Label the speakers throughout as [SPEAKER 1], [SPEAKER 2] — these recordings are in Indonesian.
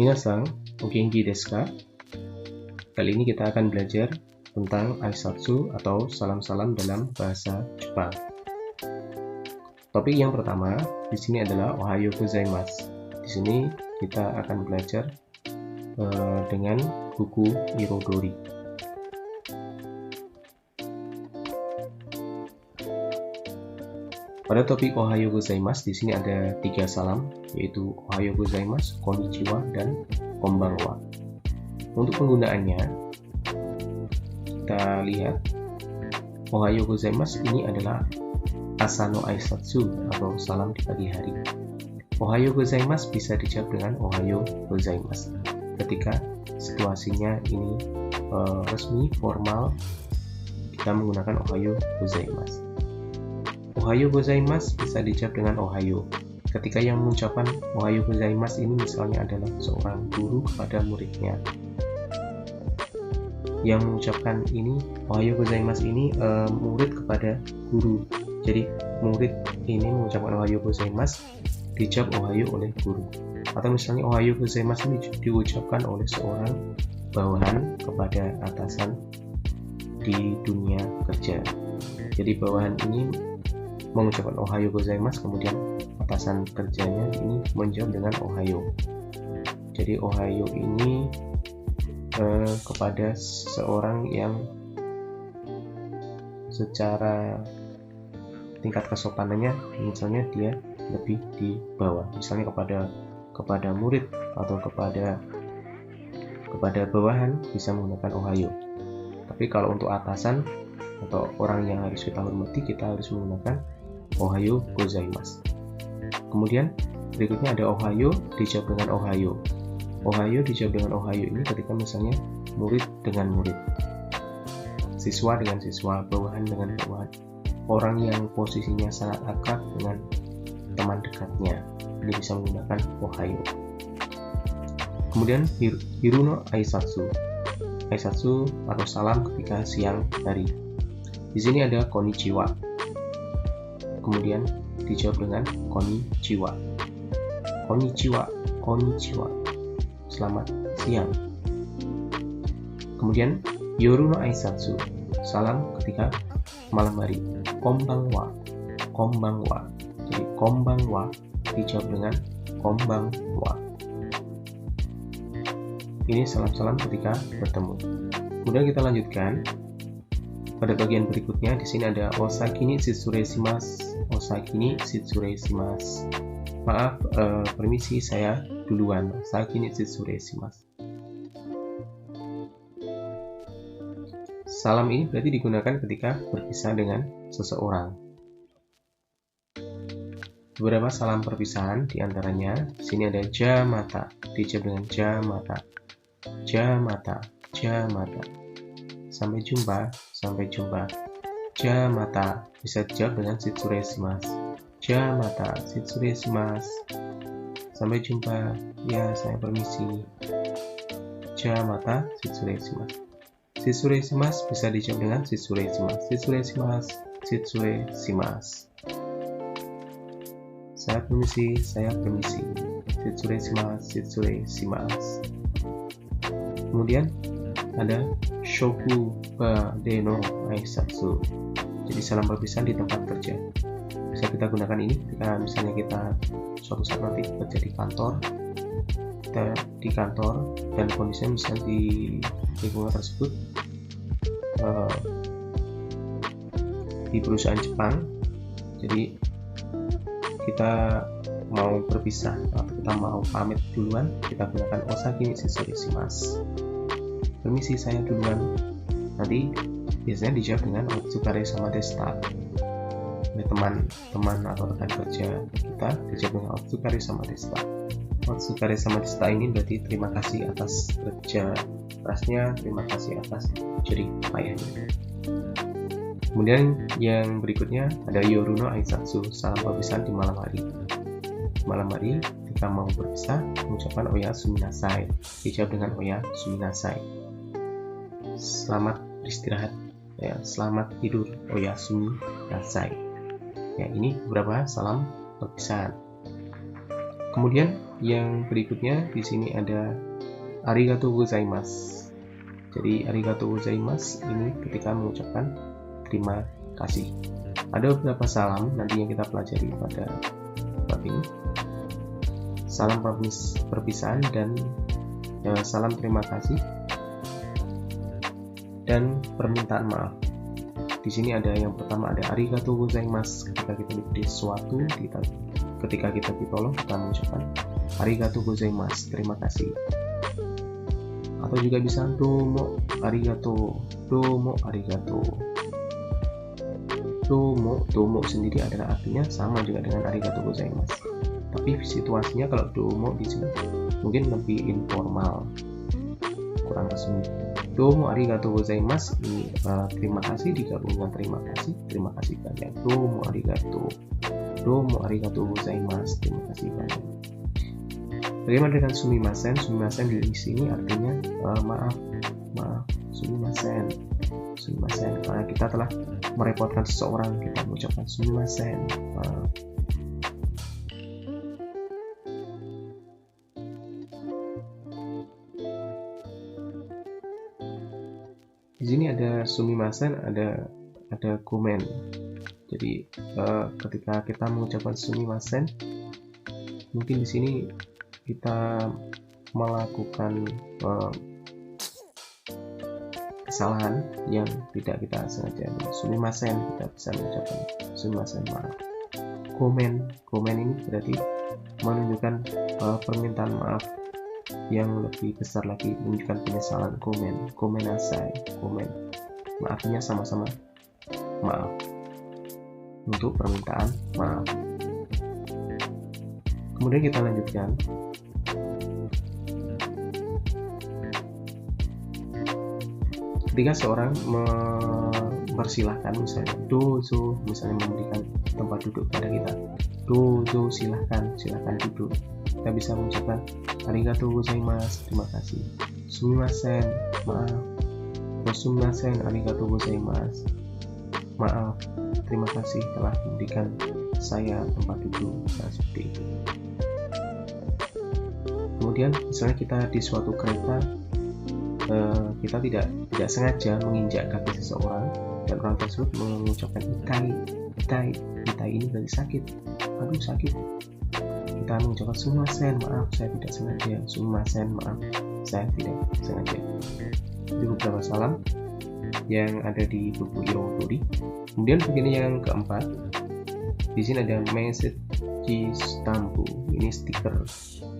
[SPEAKER 1] Minasan, o genki desu ka? Kali ini kita akan belajar tentang aisatsu atau salam-salam dalam bahasa Jepang. Topik yang pertama di sini adalah Ohayo gozaimasu. Di sini kita akan belajar dengan buku Irodori. Pada topik Ohayo gozaimasu di sini ada 3 salam, yaitu Ohayo gozaimasu, konnichiwa, dan konbanwa. Untuk penggunaannya, kita lihat Ohayo gozaimasu ini adalah asano aisatsu atau salam di pagi hari. Ohayo gozaimasu bisa dijawab dengan Ohayo gozaimasu ketika situasinya ini resmi, formal, kita menggunakan Ohayo gozaimasu. Ohayo gozaimasu bisa dijawab dengan Ohayo ketika yang mengucapkan Ohayo gozaimasu ini misalnya adalah seorang guru kepada muridnya. Yang mengucapkan ini Ohayo gozaimasu ini murid kepada guru. Jadi murid ini mengucapkan Ohayo gozaimasu, dijawab Ohayo oleh guru. Atau misalnya Ohayo gozaimasu ini diucapkan oleh seorang bawahan kepada atasan di dunia kerja. Jadi bawahan ini mengucapkan Ohayo gozaimasu, kemudian atasan kerjanya ini menjawab dengan Ohayo. Jadi Ohayo ini kepada seseorang yang secara tingkat kesopanannya misalnya dia lebih di bawah, misalnya kepada murid atau kepada bawahan bisa menggunakan Ohayo. Tapi kalau untuk atasan atau orang yang harus kita hormati, kita harus menggunakan Ohayo gozaimasu. Kemudian berikutnya ada Ohayo dijawab dengan Ohayo. Ohayo dijawab dengan Ohayo ini ketika misalnya murid dengan murid, siswa dengan siswa, bawahan dengan bawahan, orang yang posisinya sangat akrab dengan teman dekatnya, ini bisa menggunakan Ohayo. Kemudian Hiruno aisatsu. Aisatsu atau salam ketika siang hari. Di sini ada konnichiwa. Kemudian dijawab dengan konnichiwa. Konnichiwa, konnichiwa. Selamat siang. Kemudian yoru no aisatsu, salam ketika malam hari. Konbanwa, konbanwa. Jadi konbanwa dijawab dengan konbanwa. Ini salam-salam ketika bertemu. Kemudian kita lanjutkan. Pada bagian berikutnya di sini ada osaki ni shitsurei-shimasu. Osaki ni shitsurei-shimasu. Maaf, permisi saya duluan. Osaki ni shitsurei-shimasu. Salam ini berarti digunakan ketika berpisah dengan seseorang. Beberapa salam perpisahan diantaranya di sini ada jamata, dijawab dengan jamata. Jamata, jamata. Sampai jumpa, sampai jumpa. Jamata bisa dijawab dengan shitsurei-shimasu. Jamata, shitsurei-shimasu. Sampai jumpa, ya saya permisi. Jamata, shitsurei-shimasu. Shitsurei-shimasu bisa dijawab dengan shitsurei-shimasu. Shitsurei-shimasu, shitsurei-shimasu. Saya permisi, saya permisi. Shitsurei-shimasu, shitsurei-shimasu. Kemudian ada shoku bade no aisatsu. Jadi salam perpisahan di tempat kerja. Bisa kita gunakan ini ketika misalnya kita suatu saat nanti bekerja di kantor. Kita di kantor dan kondisinya misalnya di lingkungan tersebut di perusahaan Jepang. Jadi kita mau berpisah atau kita mau pamit duluan, kita gunakan osaki ni shitsurei-shimasu. Permisi saya duluan. Nanti biasanya dijawab dengan otsukare sama deshita. Oleh teman-teman atau rekan kerja kita dijawab dengan otsukare sama deshita. Otsukare sama deshita ini berarti terima kasih atas kerja kerasnya, terima kasih atas jerih payahnya. Kemudian yang berikutnya ada yoruno aisatsu, salam perpisahan di malam hari. Malam hari ketika mau berpisah mengucapkan oyasuminasai, dijawab dengan oyasuminasai. Selamat beristirahat, ya, selamat tidur, oyasuminasai. Ya, ini beberapa salam perpisahan. Kemudian yang berikutnya di sini ada arigatou gozaimasu. Jadi arigatou gozaimasu ini ketika mengucapkan terima kasih. Ada beberapa salam nanti yang kita pelajari pada bab ini. Salam perpisahan dan salam terima kasih dan permintaan maaf. Di sini ada yang pertama ada arigatou gozaimasu ketika kita diberi sesuatu, ketika kita ditolong kita mengucapkan arigatou gozaimasu, terima kasih. Atau juga bisa domo arigatou, domo arigatou. Domo sendiri adalah artinya sama juga dengan arigatou gozaimasu. Tapi situasinya kalau domo di sini mungkin lebih informal, kurang resmi. Domo arigatou gozaimasu ini terima kasih digabungkan terima kasih banyak. Domo arigatou gozaimasu, terima kasih banyak. Bagaimana dengan sumimasen? Sumimasen di sini artinya maaf, sumimasen, karena kita telah merepotkan seseorang, kita mengucapkan sumimasen, maaf. Di sini ada sumimasen, ada komen. Jadi ketika kita mengucapkan sumimasen, mungkin di sini kita melakukan kesalahan yang tidak kita sengaja. Sumimasen, kita bisa mengucapkan sumimasen, maaf. Komen ini berarti menunjukkan permintaan maaf yang lebih besar lagi, menunjukkan penyesalan. Komenasai, maafnya sama-sama maaf untuk permintaan maaf. Kemudian kita lanjutkan. Ketika seorang mempersilahkan, misalnya dozo, misalnya memberikan tempat duduk pada kita, dozo, silahkan duduk, kita bisa mengucapkan arigatou gozaimasu, terima kasih. Sumimasen, maaf. Sumimasen, arigatou gozaimasu, maaf, terima kasih telah memberikan saya tempat duduk. Nah, seperti itu. Kemudian misalnya kita di suatu kereta, kita tidak sengaja menginjak kaki seseorang dan orang tersebut mengucapkan itai ini berarti sakit, aduh sakit. Kita mengucapkan sumimasen, maaf saya tidak sengaja, sumimasen, maaf saya tidak sengaja. Itu beberapa salam yang ada di buku Irokuri. Kemudian begini yang keempat, di sini ada message stampu, ini stiker.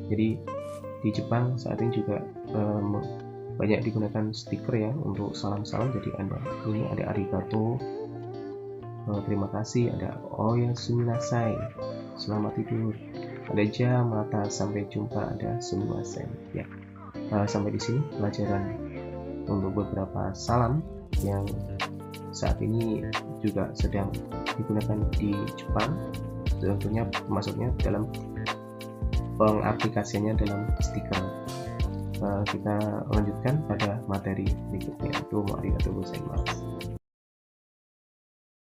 [SPEAKER 1] Jadi di Jepang saat ini juga banyak digunakan stiker ya untuk salam-salam. Jadi ini ada arigato, terima kasih, ada oyasuminasai, selamat tidur, ada jamata, sampai jumpa, ada sumimasen. Ya, sampai di sini pelajaran untuk beberapa salam yang saat ini juga sedang digunakan di Jepang. Tentunya maksudnya dalam pengaplikasiannya dalam stiker. Kita lanjutkan pada materi berikutnya. Domo arigatou gozaimasu.